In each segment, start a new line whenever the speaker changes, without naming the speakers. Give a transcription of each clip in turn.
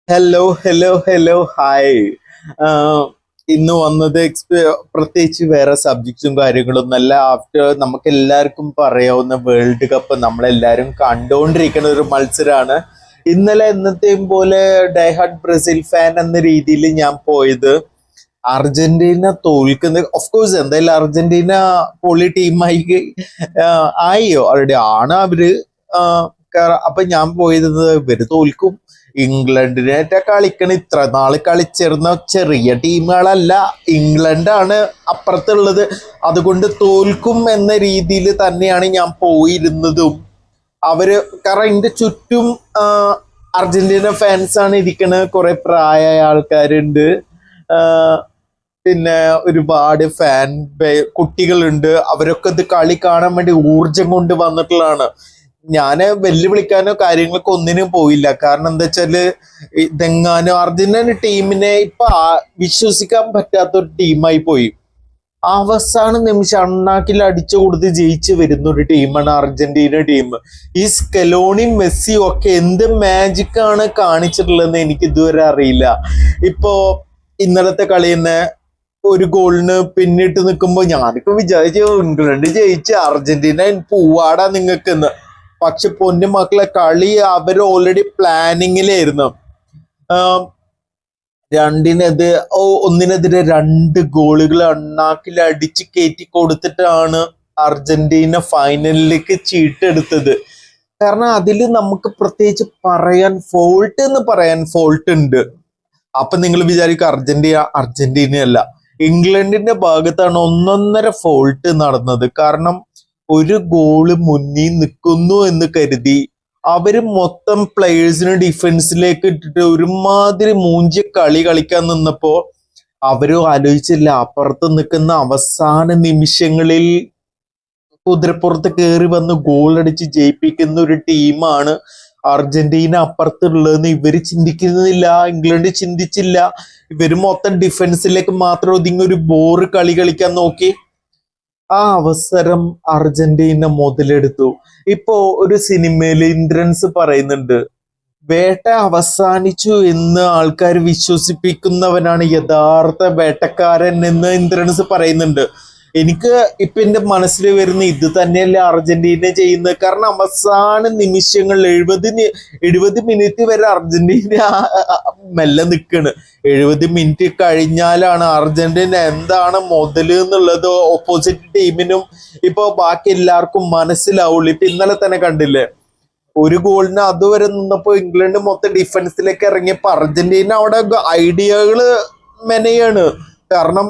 Hello hello hello hi. ഇന്ന് വന്നത് പ്രത്യേകിച്ച് വേറെ സബ്ജക്ട്സും കാര്യങ്ങളും നല്ല. ആഫ്റ്റർ നമുക്ക് എല്ലാവർക്കും പറയാവുന്ന വേൾഡ് കപ്പ് നമ്മളെല്ലാവരും കണ്ടുകൊണ്ടിരിക്കുന്ന ഒരു മത്സരമാണ്. ഇന്നലെ എന്നത്തെയും പോലെ ഡൈഹാർഡ് ബ്രസീൽ ഫാൻ എന്ന രീതിയിൽ ഞാൻ പോയത് അർജന്റീന തോൽക്കുന്ന, ഓഫ് കോഴ്സ് എന്തായാലും അർജന്റീന പൊളി ടീമായി ആയോ അവരുടെ ആണ് അവര്. അപ്പൊ ഞാൻ പോയത് ഇവര് തോൽക്കും, ഇംഗ്ലണ്ടിനായിട്ട് കളിക്കണ ഇത്ര നാള് കളിച്ചിരുന്ന ചെറിയ ടീമുകളല്ല, ഇംഗ്ലണ്ടാണ് അപ്പുറത്തുള്ളത്, അതുകൊണ്ട് തോൽക്കും എന്ന രീതിയിൽ തന്നെയാണ് ഞാൻ പോയിരുന്നതും. അവര് കാരണം എന്റെ ചുറ്റും അർജന്റീന ഫാൻസ് ആണ് ഇരിക്കണത്, കുറെ പ്രായമായ ആൾക്കാരുണ്ട്, പിന്നെ ഒരുപാട് കുട്ടികളുണ്ട്. അവരൊക്കെ ഇത് കളി കാണാൻ വേണ്ടി ഊർജം കൊണ്ട് വന്നിട്ടുള്ളതാണ്. ഞാന് വെല്ലുവിളിക്കാനോ കാര്യങ്ങളൊക്കെ ഒന്നിനും പോയില്ല. കാരണം എന്താ വെച്ചാല് ഇതെങ്ങാനോ അർജന്റീന ടീമിനെ ഇപ്പൊ വിശ്വസിക്കാൻ പറ്റാത്ത ഒരു ടീമായി പോയി. അവസാന നിമിഷം അണ്ണാക്കിൽ അടിച്ചു കൊടുത്ത് ജയിച്ചു വരുന്ന ഒരു ടീമാണ് അർജന്റീന ടീം. ഈ സ്കലോണിയും മെസ്സിയും ഒക്കെ എന്ത് മാജിക് ആണ് കാണിച്ചിട്ടുള്ളതെന്ന് എനിക്ക് ഇതുവരെ അറിയില്ല. ഇപ്പോ ഇന്നലത്തെ കളി തന്നെ ഒരു ഗോളിന് പിന്നിട്ട് നിൽക്കുമ്പോ ഞാനൊക്കെ വിചാരിച്ചു ഇംഗ്ലണ്ട് ജയിച്ച് അർജന്റീന പൂവാടാ നിങ്ങൾക്കെന്ന്. പക്ഷെ പൊന്നു മക്കളെ, കളി അവർ ഓൾറെഡി പ്ലാനിങ്ങിലായിരുന്നു. ഒന്നിനെതിരെ 2 ഗോളുകൾ അണ്ണാക്കിൽ അടിച്ച് കയറ്റി കൊടുത്തിട്ടാണ് അർജന്റീന ഫൈനലിലേക്ക് ചീട്ടെടുത്തത്. കാരണം അതിൽ നമുക്ക് പ്രത്യേകിച്ച് പറയാൻ ഫോൾട്ട് ഉണ്ട്. അപ്പൊ നിങ്ങൾ വിചാരിക്കും അർജന്റീനയല്ല, ഇംഗ്ലണ്ടിന്റെ ഭാഗത്താണ് ഒന്നൊന്നര ഫോൾട്ട് നടന്നത്. കാരണം ഒരു ഗോള് മുന്നിൽ നിൽക്കുന്നു എന്ന് കരുതി അവര് മൊത്തം പ്ലെയേഴ്സിന് ഡിഫൻസിലേക്ക് ഇട്ടിട്ട് ഒരുമാതിരി മൂഞ്ചി കളി കളിക്കാൻ നിന്നപ്പോ അവരും ആലോചിച്ചില്ല, അപ്പുറത്ത് നിൽക്കുന്ന അവസാന നിമിഷങ്ങളിൽ കുതിരപ്പുറത്ത് കയറി വന്ന് ഗോൾ അടിച്ച് ജയിപ്പിക്കുന്ന ഒരു ടീമാണ് അർജന്റീന അപ്പുറത്തുള്ളതെന്ന് ഇവര് ചിന്തിക്കുന്നില്ല. ഇംഗ്ലണ്ട് ചിന്തിച്ചില്ല. ഇവര് മൊത്തം ഡിഫൻസിലേക്ക് മാത്രം ഒതുങ്ങി ഒരു ബോറ് കളി കളിക്കാൻ നോക്കി. ആ അവസരം അർജന്റീന മുതലെടുത്തു. ഇപ്പോ ഒരു സിനിമയിൽ ഇന്ദ്രൻസ് പറയുന്നുണ്ട്, വേട്ട അവസാനിച്ചു എന്ന് ആൾക്കാർ വിശ്വസിപ്പിക്കുന്നവനാണ് യഥാർത്ഥ വേട്ടക്കാരൻ എന്ന് ഇന്ദ്രൻസ് പറയുന്നുണ്ട്. എനിക്ക് ഇപ്പൊ എന്റെ മനസ്സിൽ വരുന്ന ഇത് തന്നെയല്ലേ അർജന്റീന ചെയ്യുന്നത്. കാരണം അവസാന നിമിഷങ്ങളിൽ 70 മിനിറ്റ് വരെ അർജന്റീന മെല്ലെ നിൽക്കണ്. 70 മിനിറ്റ് കഴിഞ്ഞാലാണ് അർജന്റീന എന്താണ് മുതല് എന്നുള്ളത് ഓപ്പോസിറ്റ് ടീമിനും ഇപ്പൊ ബാക്കി എല്ലാവർക്കും മനസ്സിലാവുള്ളൂ. ഇപ്പൊ ഇന്നലെ തന്നെ കണ്ടില്ലേ, ഒരു ഗോളിന് അതുവരെ നിന്നപ്പോ ഇംഗ്ലണ്ട് മൊത്തം ഡിഫൻസിലേക്ക് ഇറങ്ങിയപ്പോ അർജന്റീന അവിടെ ഐഡിയകള് മെനയാണ്. കാരണം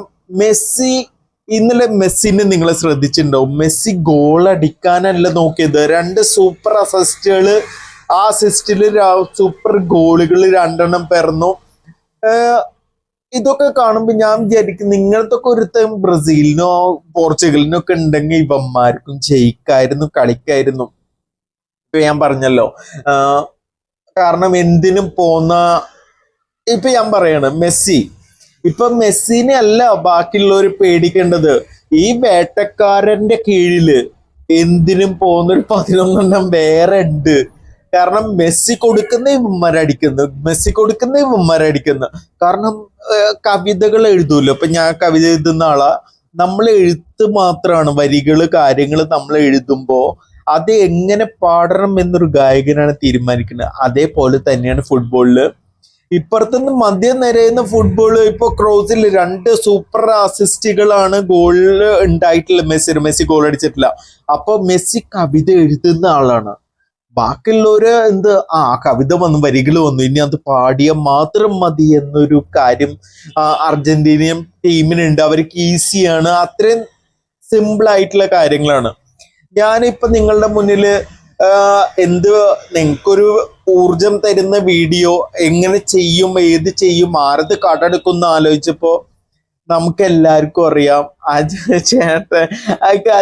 ഇന്നലെ മെസ്സിനെ നിങ്ങൾ ശ്രദ്ധിച്ചിട്ടുണ്ടാവും. മെസ്സി ഗോൾ അടിക്കാനല്ല നോക്കിയത്, 2 സൂപ്പർ അസിസ്റ്റുകള്, ആ അസിസ്റ്റില് സൂപ്പർ ഗോളുകൾ 2 പിറന്നു. ഇതൊക്കെ കാണുമ്പോ ഞാൻ വിചാരിക്കും, നിങ്ങൾക്കൊക്കെ ഒരുത്തം ബ്രസീലിനോ പോർച്ചുഗലിനോ ഒക്കെ ഉണ്ടെങ്കിൽ ഇവന്മാർക്കും ജയിക്കായിരുന്നു, കളിക്കായിരുന്നു. ഇപ്പൊ ഞാൻ പറഞ്ഞല്ലോ, കാരണം എന്തിനും ഇപ്പൊ ഞാൻ പറയാണ് മെസ്സിനെ അല്ല ബാക്കിയുള്ളവർ പേടിക്കേണ്ടത്. ഈ വേട്ടക്കാരന്റെ കീഴില് എന്തിനും പോകുന്നൊരു 11 വേറെ ഉണ്ട്. കാരണം മെസ്സി കൊടുക്കുന്ന ഇവന്മാരടിക്കുന്നു. കാരണം കവിതകൾ എഴുതൂല്ലോ. ഇപ്പൊ ഞാൻ കവിത എഴുതുന്ന ആളാ. നമ്മൾ എഴുത്ത് മാത്രമാണ്, വരികള് കാര്യങ്ങള് നമ്മൾ എഴുതുമ്പോ അത് എങ്ങനെ പാടണം എന്നൊരു ഗായകനാണ് തീരുമാനിക്കുന്നത്. അതേപോലെ തന്നെയാണ് ഫുട്ബോളില്. ഇപ്പുറത്തുനിന്ന് മദ്യം നിരയുന്ന ഫുട്ബോള് ഇപ്പൊ ക്രോസിൽ 2 സൂപ്പർ അസിസ്റ്റുകളാണ് ഗോളില് ഉണ്ടായിട്ടുള്ളത്. മെസ്സി ഗോൾ അടിച്ചിട്ടില്ല. അപ്പൊ മെസ്സി കവിത എഴുതുന്ന ആളാണ്. ബാക്കിയുള്ളവര് കവിത വന്നു, വരികൾ വന്നു, ഇനി അത് പാടിയ മാത്രം മതി എന്നൊരു കാര്യം അർജന്റീനിയൻ ടീമിനുണ്ട്. അവർക്ക് ഈസിയാണ്, അത്രയും സിമ്പിൾ ആയിട്ടുള്ള കാര്യങ്ങളാണ്. ഞാനിപ്പൊ നിങ്ങളുടെ മുന്നില് നിങ്ങൾക്കൊരു ഊർജം തരുന്ന വീഡിയോ എങ്ങനെ ചെയ്യും, ഏത് ചെയ്യും, ആരത് കടെടുക്കുന്ന ആലോചിച്ചപ്പോ നമുക്ക് എല്ലാവർക്കും അറിയാം ആ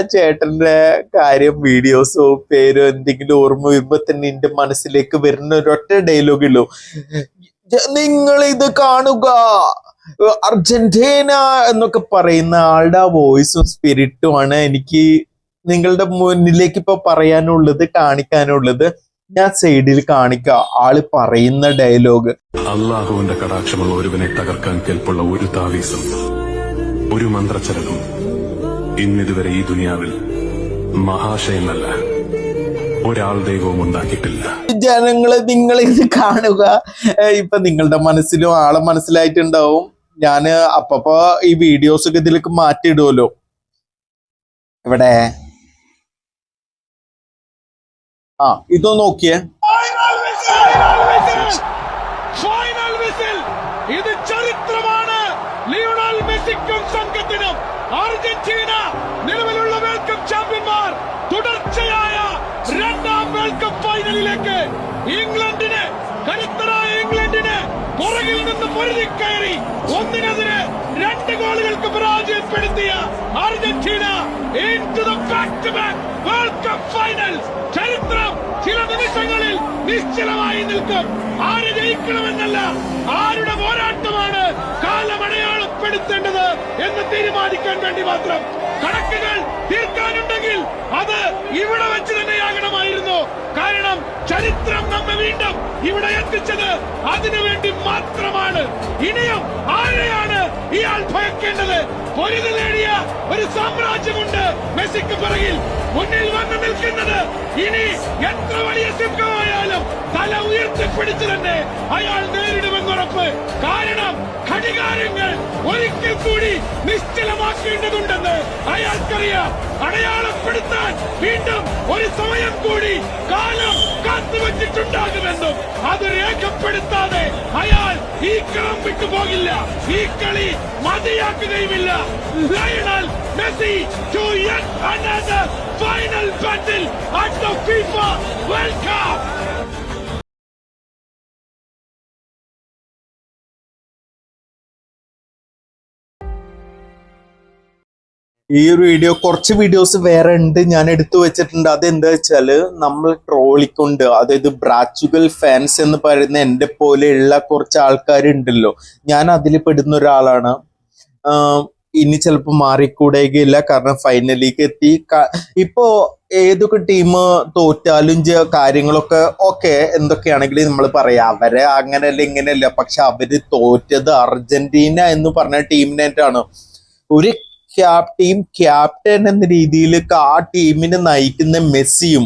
ചേട്ടന്റെ കാര്യം. വീഡിയോസോ പേരോ എന്തെങ്കിലും ഓർമ്മ വരുമ്പോ തന്നെ എന്റെ മനസ്സിലേക്ക് വരുന്ന ഒരൊറ്റ ഡയലോഗുള്ളൂ, നിങ്ങൾ ഇത് കാണുക അർജന്റീന എന്നൊക്കെ പറയുന്ന ആളുടെ വോയിസും സ്പിരിറ്റും ആണ് എനിക്ക് നിങ്ങളുടെ മുന്നിലേക്ക് ഇപ്പൊ പറയാനുള്ളത്, കാണിക്കാനുള്ളത്. ഞാൻ സൈഡിൽ കാണിക്കാം ആള് പറയുന്ന ഡയലോഗ്.
അള്ളാഹുവിന്റെ കടാക്ഷമുള്ള ഒരുവനെ തകർക്കാൻ കെൽപ്പുള്ള ഒരു താവീസും ഒരു മന്ത്രച്ചരകം ഇന്നിതുവരെ ഈ ദുനിയാവിൽ മഹാശയനല്ല ഒരാൾ ദൈവവും ഉണ്ടാക്കിയിട്ടില്ല.
ജനങ്ങളെ നിങ്ങൾ ഇത് കാണുക. ഇപ്പൊ നിങ്ങളുടെ മനസ്സിലും ആളെ മനസ്സിലായിട്ടുണ്ടാവും. ഞാന് അപ്പപ്പോ ഈ വീഡിയോസ് ഒക്കെ ഇതിലേക്ക് മാറ്റിയിടുമല്ലോ. ഇവിടെ ഇതൊന്ന് നോക്കിയേ.
ഇത് ചരിത്രമാണ്. ലിയോണൽ മെസ്സിക്കും സംഘത്തിനും അർജന്റീന നിലവിലുള്ള വേൾഡ് കപ്പ് ചാമ്പ്യന്മാർ തുടർച്ചയായ രണ്ടാം വേൾഡ് കപ്പ് ഫൈനലിലേക്ക് ഇംഗ്ലണ്ടിന് കരുത്തരായ ഇംഗ്ലണ്ടിന് പുറകിൽ നിന്ന് പൊരുതിക്കയറി 1-2 ഗോളുകൾക്ക് പരാജയപ്പെടുത്തിയ Argentina into the back-to-back World Cup finals. ചരിത്രം ചില നിമിഷങ്ങളിൽ നിശ്ചലമായി നിൽക്കും. ആര് ജയിക്കണമെന്നല്ല, ആരുടെ പോരാട്ടമാണ് കാലമടയാളപ്പെടുത്തേണ്ടത് എന്ന് തീരുമാനിക്കാൻ വേണ്ടി മാത്രം. കണക്കുകൾ തീർക്കാനുണ്ടെങ്കിൽ അത് ഇവിടെ വെച്ച് തന്നെയാകണമായിരുന്നു. കാരണം ചരിത്രം നമ്മെ വീണ്ടും ഇവിടെ എത്തിച്ചത് അതിനുവേണ്ടി മാത്രമാണ്. ഇനിയും ആരെയാണ് ഇയാൾ ഭയക്കേണ്ടത്? പൊരുതി നേടിയ ഒരു സാമ്രാജ്യമുണ്ട് മെസ്സിക്ക് പിറകിൽ. മുന്നിൽ വന്നു നിൽക്കുന്നത് ഇനി എത്ര വലിയ സിംഹമായാലും തല ഉയർത്തിപ്പിടിച്ച് തന്നെ അയാൾ നേരിടുമെന്നുറപ്പ്. കാരണം ഘടികാരങ്ങൾ ഒരിക്കൽ കൂടി നിശ്ചലമാക്കേണ്ടതുണ്ടെന്ന് അയാൾക്കറിയാം. അടയാളപ്പെടുത്താൻ വീണ്ടും ഒരു സമയം കൂടി കാലം കാത്തുവച്ചിട്ടുണ്ടാകുമെന്നും അത് രേഖപ്പെടുത്താതെ അയാൾ ഈ കളം വിട്ടുപോകില്ല. ഈ കളി മതിയാക്കുകയുമില്ല. Lionel Messi to yet another final battle at the FIFA World Cup.
ഈ ഒരു വീഡിയോ കുറച്ച് വീഡിയോസ് വേറെ ഉണ്ട്, ഞാൻ എടുത്തു വെച്ചിട്ടുണ്ട്. അതെന്താ വെച്ചാല് നമ്മൾ ട്രോളിക്കൊണ്ട്, അതായത് ബ്രാച്ചുഗൽ ഫാൻസ് എന്ന് പറയുന്ന എന്റെ പോലെയുള്ള കുറച്ച് ആൾക്കാരുണ്ടല്ലോ, ഞാൻ അതിൽ പെടുന്ന ഒരാളാണ്. ഇനി ചിലപ്പോൾ മാറിക്കൂടെയില്ല, കാരണം ഫൈനലിലേക്ക് എത്തി. ഇപ്പോ ഏതൊക്കെ ടീം തോറ്റാലും കാര്യങ്ങളൊക്കെ ഓക്കെ എന്തൊക്കെയാണെങ്കിലും നമ്മൾ പറയാം അവരെ അങ്ങനെയല്ല ഇങ്ങനെയല്ല. പക്ഷെ അവര് തോറ്റത് അർജന്റീന എന്ന് പറഞ്ഞ ടീമിനായിട്ടാണ്. ഒരു ടീം ക്യാപ്റ്റൻ എന്ന രീതിയിൽ ആ ടീമിനെ നയിക്കുന്ന മെസ്സിയും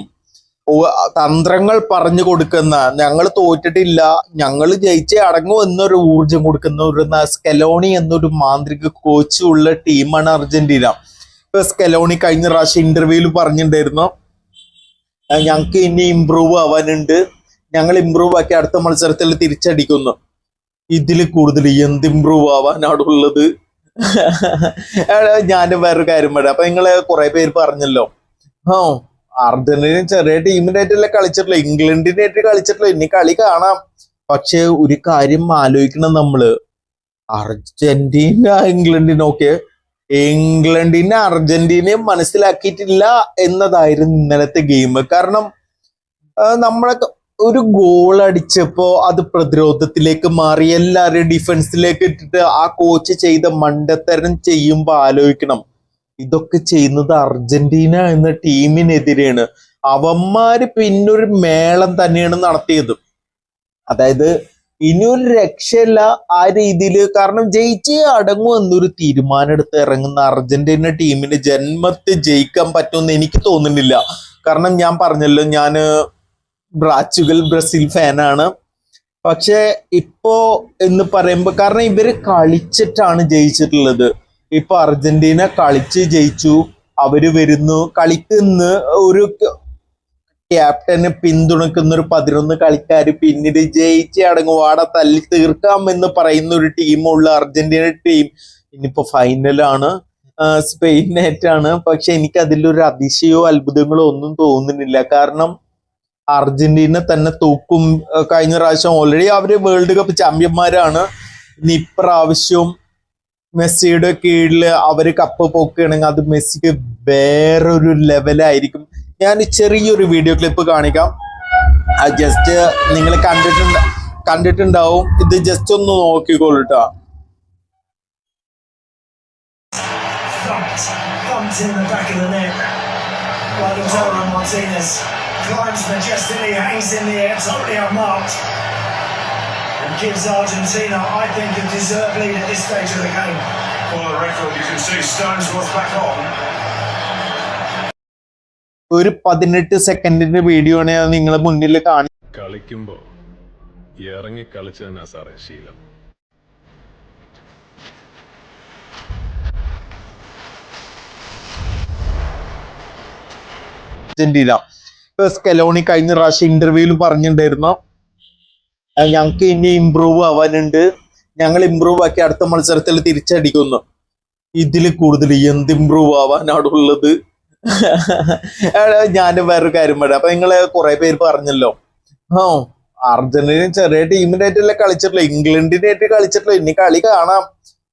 തന്ത്രങ്ങൾ പറഞ്ഞു കൊടുക്കുന്ന, ഞങ്ങൾ തോറ്റിട്ടില്ല, ഞങ്ങൾ ജയിച്ചേ അടങ്ങും എന്നൊരു ഊർജം കൊടുക്കുന്ന ഒരു സ്കലോണി എന്നൊരു മാന്ത്രിക കോച്ചും ഉള്ള ടീമാണ് അർജന്റീന. ഇപ്പൊ സ്കലോണി കഴിഞ്ഞ പ്രാവശ്യം ഇന്റർവ്യൂവിൽ പറഞ്ഞിട്ടുണ്ടായിരുന്നു, ഞങ്ങൾക്ക് ഇനി ഇമ്പ്രൂവ് ആവാനുണ്ട്, ഞങ്ങൾ ഇമ്പ്രൂവ് ആക്കി അടുത്ത മത്സരത്തിൽ തിരിച്ചടിക്കുന്നു. ഇതിൽ കൂടുതൽ എന്ത് ഇമ്പ്രൂവ് ആവാനാണുള്ളത്? ഞാൻ വേറൊരു കാര്യം പറയാം. അപ്പൊ നിങ്ങള് കുറെ പേര് പറഞ്ഞല്ലോ, അർജന്റീന ചെറിയ ടീമിനായിട്ടല്ലേ കളിച്ചിട്ടുള്ളൂ, ഇംഗ്ലണ്ടിനായിട്ട് കളിച്ചിട്ടുള്ളൂ, ഇനി കളി കാണാം. പക്ഷെ ഒരു കാര്യം ആലോചിക്കണം നമ്മള്, അർജന്റീന ഇംഗ്ലണ്ടിനൊക്കെ ഇംഗ്ലണ്ടിനെ അർജന്റീനയെ മനസ്സിലാക്കിയിട്ടില്ല എന്നതായിരുന്നു ഇന്നലത്തെ ഗെയിം. കാരണം നമ്മളെ ഒരു ഗോൾ അടിച്ചപ്പോ അത് പ്രതിരോധത്തിലേക്ക് മാറി, എല്ലാവരും ഡിഫൻസിലേക്ക് ഇട്ടിട്ട് ആ കോച്ച് ചെയ്ത മണ്ടത്തരം ചെയ്യുമ്പോ ആലോചിക്കണം, ഇതൊക്കെ ചെയ്യുന്നത് അർജന്റീന എന്ന ടീമിനെതിരെയാണ്. അവന്മാര് പിന്നൊരു മേളം തന്നെയാണ് നടത്തിയത്. അതായത് ഇനിയൊരു രക്ഷയില്ല ആ രീതിയിൽ. കാരണം ജയിച്ചേ അടങ്ങും എന്നൊരു തീരുമാനം എടുത്ത് ഇറങ്ങുന്ന അർജന്റീന ടീമിന് ജന്മത്തിൽ ജയിക്കാൻ പറ്റുമെന്ന് എനിക്ക് തോന്നുന്നില്ല. കാരണം ഞാൻ പറഞ്ഞല്ലോ, ഞാന് ബ്രസീൽ ഫാനാണ്. പക്ഷെ ഇപ്പോ എന്ന് പറയുമ്പോ, കാരണം ഇവര് കളിച്ചിട്ടാണ് ജയിച്ചിട്ടുള്ളത്. ഇപ്പൊ അർജന്റീന കളിച്ച് ജയിച്ചു, അവര് വരുന്നു കളിക്കുന്ന ഒരു ക്യാപ്റ്റനെ പിന്തുണക്കുന്ന ഒരു 11 കളിക്കാര് പിന്നീട് ജയിച്ച് അടങ്ങും, വാട തല്ലി തീർക്കാം എന്ന് പറയുന്ന ഒരു ടീമുള്ള അർജന്റീന ടീം ഇനിയിപ്പോ ഫൈനലാണ്, സ്പെയിനായിട്ടാണ്. പക്ഷെ എനിക്ക് അതിലൊരു അതിശയോ അത്ഭുതങ്ങളോ ഒന്നും തോന്നുന്നില്ല. കാരണം അർജന്റീന തന്നെ തൂക്കും. കഴിഞ്ഞ പ്രാവശ്യം ഓൾറെഡി അവര് വേൾഡ് കപ്പ് ചാമ്പ്യന്മാരാണ്. ഇനി ഇപ്രാവശ്യവും മെസ്സിയുടെ കീഴിൽ അവര് കപ്പ് പോക്കുകയാണെങ്കിൽ അത് മെസ്സിക്ക് വേറൊരു ലെവലായിരിക്കും. ഞാൻ ചെറിയൊരു വീഡിയോ ക്ലിപ്പ് കാണിക്കാം. ജസ്റ്റ് നിങ്ങൾ കണ്ടിട്ടുണ്ടാവും. ഇത് ജസ്റ്റ് ഒന്ന് നോക്കിക്കോളൂ കേട്ടോ.
Thumped in the back of the net by Lautaro Martinez. climbs majestically, hangs in the air, totally unmarked, and gives Argentina, I think, a deserved lead at this stage of the game.
For the record, you can see Stones was back on.
ഒരു 18 സെക്കൻഡിന്റെ video ആണ് ഞാൻ നിങ്ങളെ മുന്നിൽ
കളിക്കുമ്പോ ഇറങ്ങി കളിച്ചു തന്നെ സാറേ ശീലം.
അർജന്റീന ഇപ്പൊ സ്കലോണി കഴിഞ്ഞ പ്രാവശ്യം ഇന്റർവ്യൂവിൽ പറഞ്ഞിട്ടുണ്ടായിരുന്നു, ഞങ്ങൾക്ക് ഇനി ഇമ്പ്രൂവ് ആവാനുണ്ട്, ഞങ്ങൾ ഇമ്പ്രൂവ് ആക്കി അടുത്ത മത്സരത്തിൽ തിരിച്ചടിക്കുന്നു. ഇതിൽ കൂടുതൽ എന്ത് ഇമ്പ്രൂവ് ആവാനാണ് ഉള്ളത്? ഞാൻ വേറൊരു കാര്യം പറയാം. അപ്പൊ നിങ്ങള് കുറെ പേര് പറഞ്ഞല്ലോ, അർജന്റീന ചെറിയ ടീമിന്റെ ആയിട്ടല്ലേ കളിച്ചിട്ടുള്ളൂ, ഇംഗ്ലണ്ടിന്റെ ആയിട്ട് കളിച്ചിട്ടുള്ളൂ, ഇനി കളി കാണാം.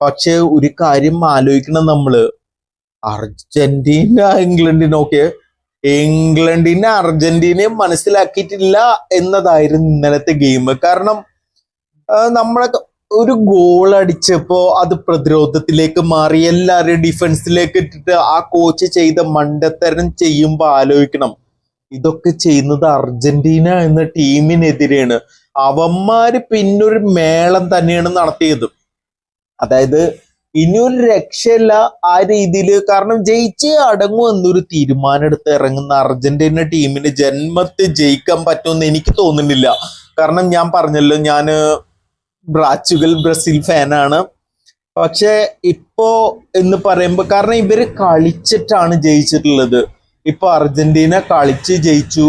പക്ഷെ ഒരു കാര്യം ആലോചിക്കണം നമ്മള്, അർജന്റീന ഇംഗ്ലണ്ടിനൊക്കെ ഇംഗ്ലണ്ടിനെ അർജന്റീനയെ മനസ്സിലാക്കിയിട്ടില്ല എന്നതായിരുന്നു ഇന്നലത്തെ ഗെയിം. കാരണം നമ്മളെ ഒരു ഗോൾ അടിച്ചപ്പോ അത് പ്രതിരോധത്തിലേക്ക് മാറി, എല്ലാവരും ഡിഫൻസിലേക്ക് ഇട്ടിട്ട് ആ കോച്ച് ചെയ്ത മണ്ടത്തരം ചെയ്യുമ്പോ ആലോചിക്കണം, ഇതൊക്കെ ചെയ്യുന്നത് അർജന്റീന എന്ന ടീമിനെതിരെയാണ്. അവന്മാര് പിന്നൊരു മേളം തന്നെയാണ് നടത്തിയത്. അതായത് ഇനിയൊരു രക്ഷയില്ല ആ രീതിയിൽ. കാരണം ജയിച്ചേ അടങ്ങും എന്നൊരു തീരുമാനം എടുത്ത് ഇറങ്ങുന്ന അർജന്റീന ടീമിന് ജന്മത്തിൽ ജയിക്കാൻ പറ്റുമെന്ന് എനിക്ക് തോന്നുന്നില്ല. കാരണം ഞാൻ പറഞ്ഞല്ലോ, ഞാന് ബ്രസീൽ ഫാനാണ്. പക്ഷെ ഇപ്പോ എന്ന് പറയുമ്പോ, കാരണം ഇവര് കളിച്ചിട്ടാണ് ജയിച്ചിട്ടുള്ളത്. ഇപ്പൊ അർജന്റീന കളിച്ച് ജയിച്ചു,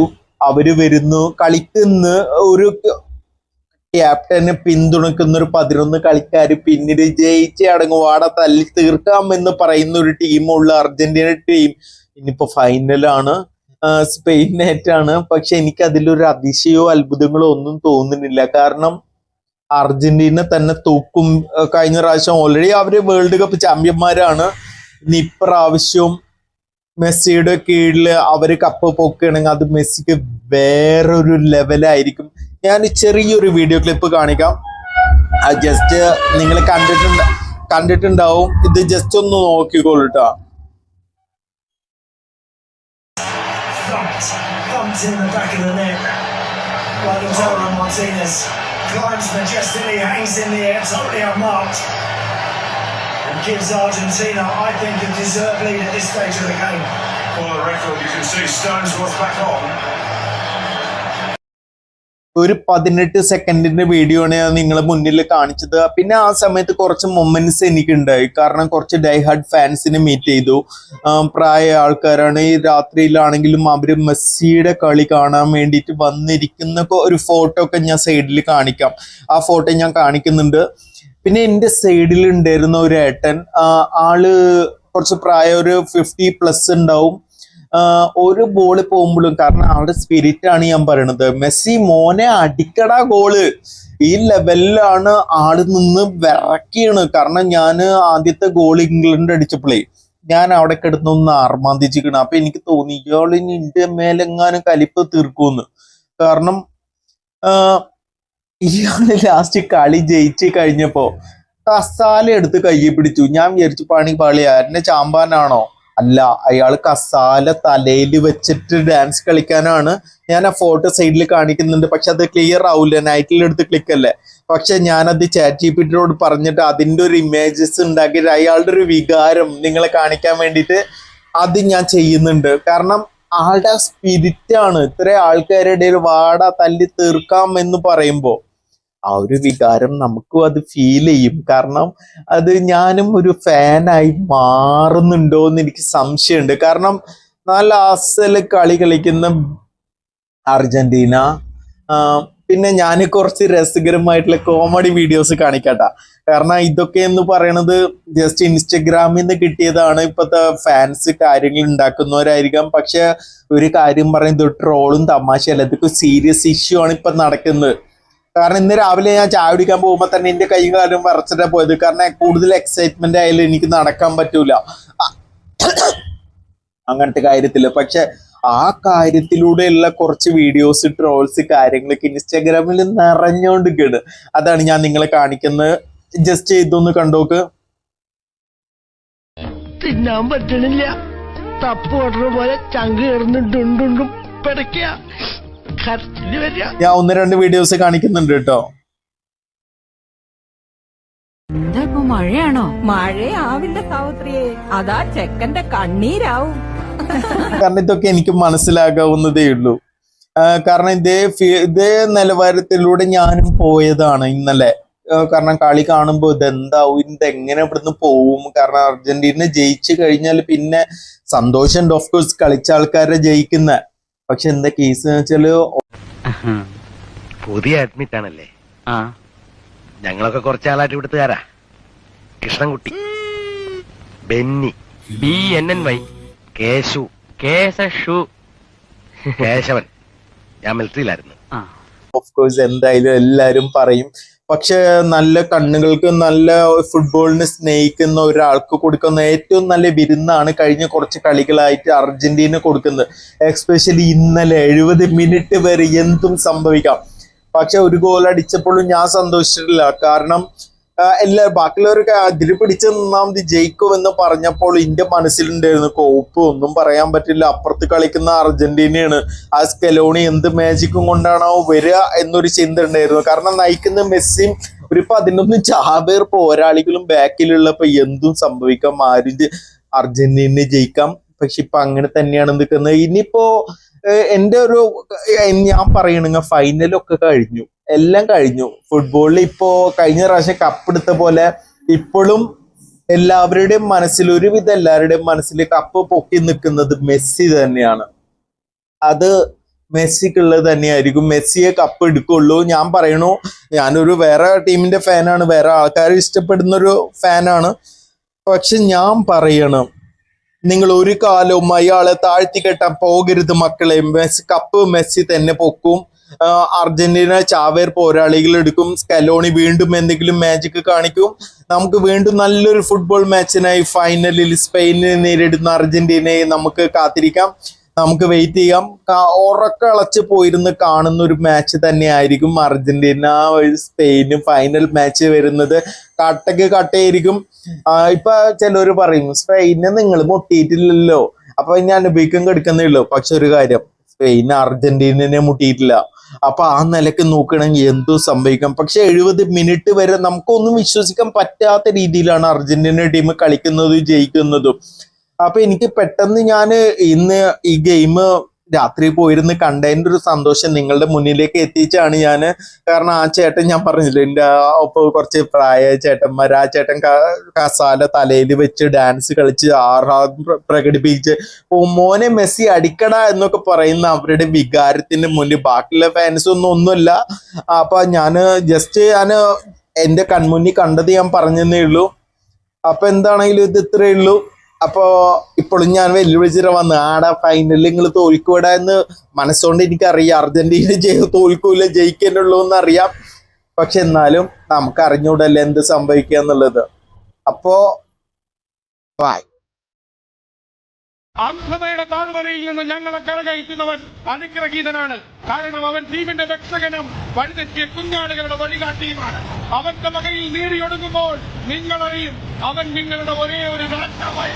അവര് വരുന്നു കളിക്കുന്ന ഒരു ക്യാപ്റ്റനെ പിന്തുണക്കുന്ന ഒരു 11 കളിക്കാര് പിന്നീട് ജയിച്ച് അടങ്ങും, വാട തല്ലി തീർക്കാം എന്ന് പറയുന്ന ഒരു ടീമുള്ള അർജന്റീന ടീം ഇനിയിപ്പോ ഫൈനലാണ്, സ്പെയിനായിട്ടാണ്. പക്ഷെ എനിക്ക് അതിലൊരു അതിശയോ അത്ഭുതങ്ങളോ ഒന്നും തോന്നുന്നില്ല. കാരണം അർജന്റീന തന്നെ തൂക്കും. കഴിഞ്ഞ പ്രാവശ്യം ഓൾറെഡി അവര് വേൾഡ് കപ്പ് ചാമ്പ്യന്മാരാണ്. ഇനി ഇപ്രാവശ്യവും മെസ്സിയുടെ കീഴിൽ അവര് കപ്പ് പൊക്കുകയാണെങ്കിൽ അത് മെസ്സിക്ക് വേറൊരു ലെവലായിരിക്കും. ഞാൻ ചെറിയൊരു വീഡിയോ ക്ലിപ്പ് കാണിക്കാം. ജസ്റ്റ് നിങ്ങൾ കണ്ടിട്ടുണ്ടാവും, ഇത് ജസ്റ്റ് ഒന്ന് നോക്കിക്കോളൂ കേട്ടോ.
Thumped in the back of the net by Lautaro Martinez. Climbs majestically, hangs in the air, totally unmarked, and gives Argentina, I think, a deserved lead at this stage of the game.
For the record, you can see Stones was back on.
ഒരു 18 സെക്കൻഡിന്റെ video ആണ് ഞാൻ നിങ്ങളെ മുന്നിൽ കാണിച്ചത്. പിന്നെ ആ സമയത്ത് കുറച്ച് മൊമെന്റ്സ് എനിക്കുണ്ടായി. കാരണം കുറച്ച് ഡൈഹാർഡ് ഫാൻസിനെ മീറ്റ് ചെയ്തു. പ്രായ ആൾക്കാരാണ്. ഈ രാത്രിയിലാണെങ്കിലും അവര് മെസ്സിയുടെ കളി കാണാൻ വേണ്ടിയിട്ട് വന്നിരിക്കുന്ന ഒരു ഫോട്ടോ ഒക്കെ ഞാൻ സൈഡിൽ കാണിക്കാം. ആ ഫോട്ടോ ഞാൻ കാണിക്കുന്നുണ്ട്. പിന്നെ എന്റെ സൈഡിൽ ഉണ്ടായിരുന്ന ഒരു ഏട്ടൻ, ആള് കുറച്ച് പ്രായം, ഒരു 50+ ഉണ്ടാവും. ഒരു ബോള് പോകുമ്പോഴും, കാരണം ആളുടെ സ്പിരിറ്റ് ആണ് ഞാൻ പറയണത്, മെസ്സി മോനെ അടിക്കടാ ഗോള്, ഈ ലെവലിലാണ് ആള് നിന്ന് വിറക്കിയാണ്. കാരണം ഞാൻ ആദ്യത്തെ ഗോൾ ഇംഗ്ലണ്ട് അടിച്ചപ്പോഴേ ഞാൻ അവിടെ കിടന്നൊന്ന് ആർമാന്തിച്ചിരിക്കണം. അപ്പൊ എനിക്ക് തോന്നി ഇയാൾ ഇനി ഇന്ത്യ മേലെങ്ങാനും കലിപ്പ് തീർക്കുമെന്ന്. കാരണം ഇയാള് ലാസ്റ്റ് കളി ജയിച്ച് കഴിഞ്ഞപ്പോ കസാല എടുത്ത് കയ്യിൽ പിടിച്ചു. ഞാൻ വിചാരിച്ചു പണി പാളിയാ, എന്നെ ചാമ്പാനാണോ? അല്ല, അയാൾ കസാല തലയിൽ വെച്ചിട്ട് ഡാൻസ് കളിക്കാനാണ്. ഞാൻ ആ ഫോട്ടോ സൈഡിൽ കാണിക്കുന്നുണ്ട്, പക്ഷെ അത് ക്ലിയർ ആവില്ല, നൈറ്റിലെടുത്ത് ക്ലിക്കല്ലേ. പക്ഷെ ഞാനത് ChatGPT പറഞ്ഞിട്ട് അതിൻ്റെ ഒരു ഇമേജസ് ഉണ്ടാക്കിയിട്ട് അയാളുടെ ഒരു വികാരം നിങ്ങളെ കാണിക്കാൻ വേണ്ടിയിട്ട് അത് ഞാൻ ചെയ്യുന്നുണ്ട്. കാരണം ആളുടെ സ്പിരിറ്റ് ആണ്. ഇത്ര ആൾക്കാരുടെ ഇടയിൽ വാട തല്ലി തീർക്കാം എന്ന് പറയുമ്പോൾ ആ ഒരു വികാരം നമുക്കും അത് ഫീൽ ചെയ്യും. കാരണം അത് ഞാനും ഒരു ഫാനായി മാറുന്നുണ്ടോ എന്ന് എനിക്ക് സംശയമുണ്ട്. കാരണം നല്ല അസല് കളി കളിക്കുന്ന അർജന്റീന. പിന്നെ ഞാൻ കുറച്ച് രസകരമായിട്ടുള്ള കോമഡി വീഡിയോസ് കാണിക്കട്ടെ. കാരണം ഇതൊക്കെ എന്ന് പറയണത് ജസ്റ്റ് ഇൻസ്റ്റഗ്രാമിൽ നിന്ന് കിട്ടിയതാണ്. ഇപ്പോഴത്തെ ഫാൻസ് കാര്യങ്ങൾ ഉണ്ടാക്കുന്നവരായിരിക്കാം. പക്ഷെ ഒരു കാര്യം പറയുന്നത് ട്രോളും തമാശയല്ല, ഇതൊക്കെ സീരിയസ് ഇഷ്യൂ ആണ് ഇപ്പൊ നടക്കുന്നത്. കാരണം ഇന്ന് രാവിലെ ഞാൻ ചായ കുടിക്കാൻ പോകുമ്പോൾ തന്നെ എന്റെ കൈ കാലും വരച്ചിട്ടാ പോയത്. കാരണം കൂടുതൽ എക്സൈറ്റ്മെന്റ് ആയാലും എനിക്ക് നടക്കാൻ പറ്റൂല അങ്ങനത്തെ കാര്യത്തില്. പക്ഷെ ആ കാര്യത്തിലൂടെയുള്ള കുറച്ച് വീഡിയോസ്, ട്രോൾസ്, കാര്യങ്ങളൊക്കെ ഇൻസ്റ്റാഗ്രാമിൽ നിറഞ്ഞോണ്ടിരിക്കുകയാണ്. അതാണ് ഞാൻ നിങ്ങളെ കാണിക്കുന്നത്. ജസ്റ്റ് ഇതൊന്ന് കണ്ടോക്ക്.
തിന്നാൻ പറ്റണില്ല, തപ്പ് ഓടുന്ന പോലെ ചങ്ക് കയറുന്നുണ്ടുണ്ടുണ്ടും.
ഞാൻ 1-2 വീഡിയോസ് കാണിക്കുന്നുണ്ട് കേട്ടോ.
എന്താ ഇപ്പൊ മഴയാണോ? മഴയാവില്ല സാവിത്രിയെ, അതാ ചെക്കന്റെ കണ്ണീരാവും.
കാരണം ഇതൊക്കെ എനിക്ക് മനസ്സിലാകാവുന്നതേ ഉള്ളൂ. കാരണം ഇതേ നിലവാരത്തിലൂടെ ഞാനും പോയതാണ് ഇന്നലെ. കാരണം കളി കാണുമ്പോൾ ഇതെന്താവും, ഇതെങ്ങനെ ഇവിടുന്ന് പോവും. കാരണം അർജന്റീന ജയിച്ചു കഴിഞ്ഞാൽ പിന്നെ സന്തോഷം ഓഫ് കോഴ്സ് കളിച്ച ആൾക്കാരെ ജയിക്കുന്ന. പക്ഷെ എന്താ കേസ് എന്ന് വെച്ചാല്
പുതിയ അഡ്മിറ്റ് ആണല്ലേ? ഞങ്ങളൊക്കെ കുറച്ചാളായിട്ട് ഇവിടുത്തുകാരാ. കൃഷ്ണൻകുട്ടി, ബെന്നി, BNNY, കേശു, കേശവൻ. ഞാൻ മിലിറ്ററിയിലായിരുന്നു.
ഓഫ് കോഴ്സ് എന്തായാലും എല്ലാരും പറയും. പക്ഷെ നല്ല കണ്ണുകൾക്ക്, നല്ല ഫുട്ബോളിനെ സ്നേഹിക്കുന്ന ഒരാൾക്ക് കൊടുക്കുന്ന ഏറ്റവും നല്ല വിരുന്നാണ് കഴിഞ്ഞ കുറച്ച് കളികളായിട്ട് അർജന്റീന കൊടുക്കുന്നത്. എസ്പെഷ്യലി ഇന്നലെ 70 മിനിറ്റ് വരെ എന്തും സംഭവിക്കാം. പക്ഷെ ഒരു ഗോൾ അടിച്ചപ്പോഴും ഞാൻ സന്തോഷിച്ചിട്ടില്ല. കാരണം ബാക്കിയുള്ളവരൊക്കെ അതിര് പിടിച്ച് നിന്നാമത് ജയിക്കുമെന്ന് പറഞ്ഞപ്പോൾ എന്റെ മനസ്സിലുണ്ടായിരുന്നു കോപ്പ്. ഒന്നും പറയാൻ പറ്റില്ല, അപ്പുറത്ത് കളിക്കുന്ന അർജന്റീനയാണ്. ആ സ്കെലോണി എന്ത് മാജിക്കും കൊണ്ടാണോ വരിക എന്നൊരു ചിന്ത ഉണ്ടായിരുന്നു. കാരണം നയിക്കുന്ന മെസ്സിയും ഒരു 11 ചാവേർ പോരാളികളും ബാക്കിലുള്ളപ്പോ എന്തും സംഭവിക്കാം. അർജന്റീന ജയിക്കാം. പക്ഷെ ഇപ്പൊ അങ്ങനെ തന്നെയാണ് നിൽക്കുന്നത്. ഇനിയിപ്പോ ഞാൻ പറയണ ഫൈനലൊക്കെ കഴിഞ്ഞു, എല്ലാം കഴിഞ്ഞു. ഫുട്ബോളിൽ ഇപ്പോ കഴിഞ്ഞ പ്രാവശ്യം കപ്പെടുത്ത പോലെ ഇപ്പോഴും എല്ലാവരുടെയും മനസ്സിൽ, ഒരുവിധം എല്ലാവരുടെയും മനസ്സിൽ കപ്പ് പൊക്കി നിൽക്കുന്നത് മെസ്സി തന്നെയാണ്. അത് മെസ്സിക്കുള്ളത് തന്നെയായിരിക്കും. മെസ്സിയെ കപ്പ് എടുക്കുള്ളൂ. ഞാൻ പറയണു, ഞാനൊരു വേറെ ടീമിന്റെ ഫാനാണ്, വേറെ ആൾക്കാർ ഇഷ്ടപ്പെടുന്ന ഒരു ഫാനാണ്. പക്ഷെ ഞാൻ പറയണം, നിങ്ങൾ ഒരു കാലവും അയാളെ താഴ്ത്തി കെട്ടാൻ പോകരുത് മക്കളെ. കപ്പ് മെസ്സി തന്നെ പൊക്കും. അർജന്റീന ചാവേർ പോരാളികൾ എടുക്കും. സ്കലോണി വീണ്ടും എന്തെങ്കിലും മാജിക് കാണിക്കും. നമുക്ക് വീണ്ടും നല്ലൊരു ഫുട്ബോൾ മാച്ചിനായി ഫൈനലിൽ സ്പെയിനിനെ നേരിടുന്ന അർജന്റീനയെ നമുക്ക് കാത്തിരിക്കാം, നമുക്ക് വെയിറ്റ് ചെയ്യാം. ഉറക്കളച്ച് പോയിരുന്ന് കാണുന്ന ഒരു മാച്ച് തന്നെ ആയിരിക്കും അർജന്റീന സ്പെയിനും ഫൈനൽ മാച്ച് വരുന്നത്. കട്ടയായിരിക്കും. ഇപ്പൊ ചിലര് പറയും സ്പെയിനെ നിങ്ങൾ മുട്ടിയിട്ടില്ലല്ലോ, അപ്പൊ ഇനി അനുഭവിക്കാൻ കിടക്കുന്നേ ഉള്ളൂ. പക്ഷെ ഒരു കാര്യം, സ്പെയിൻ അർജന്റീനനെ മുട്ടിയിട്ടില്ല. അപ്പൊ ആ നിലക്ക് നോക്കണമെങ്കിൽ എന്തും സംഭവിക്കാം. പക്ഷെ 70 മിനിറ്റ് വരെ നമുക്കൊന്നും വിശ്വസിക്കാൻ പറ്റാത്ത രീതിയിലാണ് അർജന്റീന ടീം കളിക്കുന്നതും ജയിക്കുന്നതും. അപ്പൊ എനിക്ക് പെട്ടെന്ന് ഇന്ന് ഈ ഗെയിം രാത്രി പോയിരുന്ന് കണ്ടതിന്റെ ഒരു സന്തോഷം നിങ്ങളുടെ മുന്നിലേക്ക് എത്തിച്ചാണ് ഞാൻ. കാരണം ആ ചേട്ടൻ ഞാൻ പറഞ്ഞില്ല, എൻ്റെ ഒപ്പം കുറച്ച് പ്രായ ചേട്ടന്മാർ, ആ ചേട്ടൻ കസാല തലയിൽ വെച്ച് ഡാൻസ് കളിച്ച് ആഹ്ലാദം പ്രകടിപ്പിച്ച് മോനെ മെസ്സി അടിക്കട എന്നൊക്കെ പറയുന്ന അവരുടെ വികാരത്തിന് മുന്നിൽ ബാക്കിയുള്ള ഫാൻസ് ഒന്നുമില്ല. അപ്പൊ ജസ്റ്റ് എന്റെ കൺമുന്നിൽ കണ്ടത് ഞാൻ പറഞ്ഞതേ ഉള്ളൂ. അപ്പൊ എന്താണെങ്കിലും ഇത് ഇത്രയേ ഉള്ളൂ. അപ്പോ ഇപ്പോഴും ഞാൻ വെല്ലുവിളിച്ചിട്ട് വന്ന് ഫൈനലിൽ നിങ്ങൾ തോൽക്കൂടാ എന്ന് മനസ്സുകൊണ്ട് എനിക്കറിയാം. അർജന്റീന തോൽക്കൂല, ജയിക്കാനുള്ളൂ എന്നറിയാം. പക്ഷെ എന്നാലും നമുക്ക് അറിഞ്ഞൂടല്ലേ എന്ത് സംഭവിക്കുക എന്നുള്ളത്. അപ്പോ ബൈ.
അന്ധതയുടെ താഴ്വരയിൽ നിന്ന് ഞങ്ങളെ കരകയറ്റുന്നവൻ അനുഗ്രഹീതനാണ്. കാരണം അവൻ ടീമിന്റെ രക്ഷകനും വഴിതെറ്റിയ കുഞ്ഞാടുകളുടെ വഴികാട്ടിയുമാണ്. അവന്റെ വകയിൽ നീറിയൊടുങ്ങുമ്പോൾ നിങ്ങളറിയും അവൻ നിങ്ങളുടെ ഒരേ ഒരു രാജാവായി